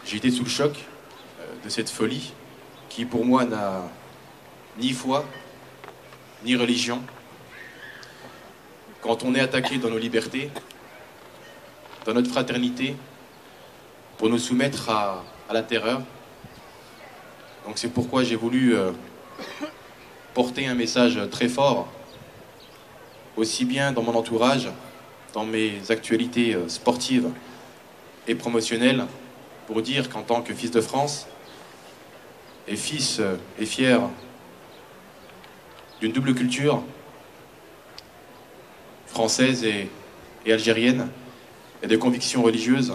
J'ai été sous le choc de cette folie qui pour moi n'a ni foi, ni religion. Quand on est attaqué dans nos libertés, dans notre fraternité, pour nous soumettre à la terreur. Donc c'est pourquoi j'ai voulu porter un message très fort, aussi bien dans mon entourage, dans mes actualités sportives et promotionnelles, pour dire qu'en tant que fils de France, et fils et fier d'une double culture, française et algérienne, et de convictions religieuses,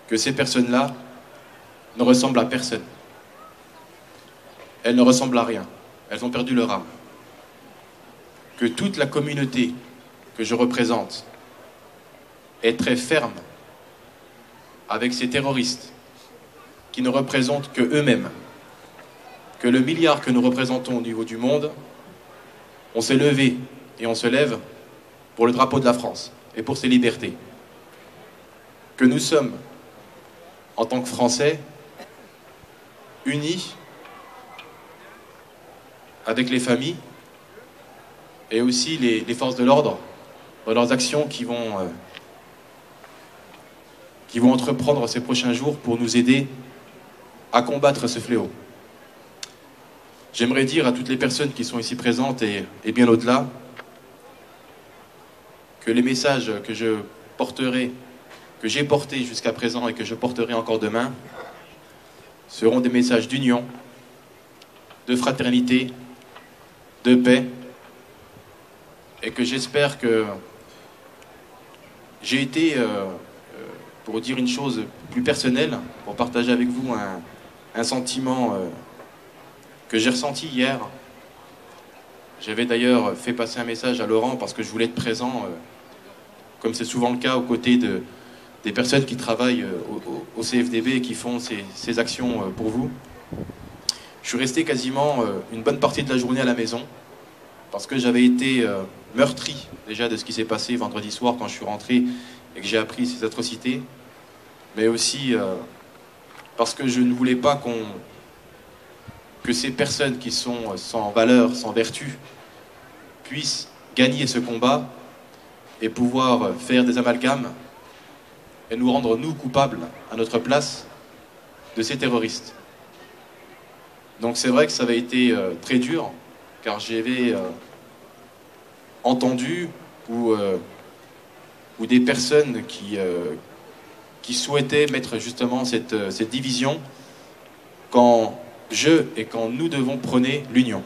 que ces personnes-là ne ressemblent à personne. Elles ne ressemblent à rien. Elles ont perdu leur âme. Que toute la communauté que je représente est très ferme avec ces terroristes qui ne représentent que eux-mêmes. Que le milliard que nous représentons au niveau du monde, on s'est levé et on se lève pour le drapeau de la France et pour ses libertés. Que nous sommes, en tant que Français, unis avec les familles et aussi les forces de l'ordre dans leurs actions qui vont entreprendre ces prochains jours pour nous aider à combattre ce fléau. J'aimerais dire à toutes les personnes qui sont ici présentes et bien au-delà que les messages que je porterai, que j'ai portés jusqu'à présent et que je porterai encore demain, seront des messages d'union, de fraternité, de paix, et que j'espère que j'ai été, pour dire une chose plus personnelle, pour partager avec vous un sentiment que j'ai ressenti hier. J'avais d'ailleurs fait passer un message à Laurent parce que je voulais être présent, comme c'est souvent le cas, aux côtés des personnes qui travaillent au CFDB et qui font ces actions pour vous. Je suis resté quasiment une bonne partie de la journée à la maison parce que j'avais été meurtri déjà de ce qui s'est passé vendredi soir quand je suis rentré et que j'ai appris ces atrocités, mais aussi parce que je ne voulais pas que ces personnes qui sont sans valeur, sans vertu, puissent gagner ce combat et pouvoir faire des amalgames et nous rendre, nous, coupables, à notre place, de ces terroristes. Donc c'est vrai que ça avait été très dur, car j'avais entendu ou des personnes qui souhaitaient mettre justement cette division quand nous devons prôner l'union.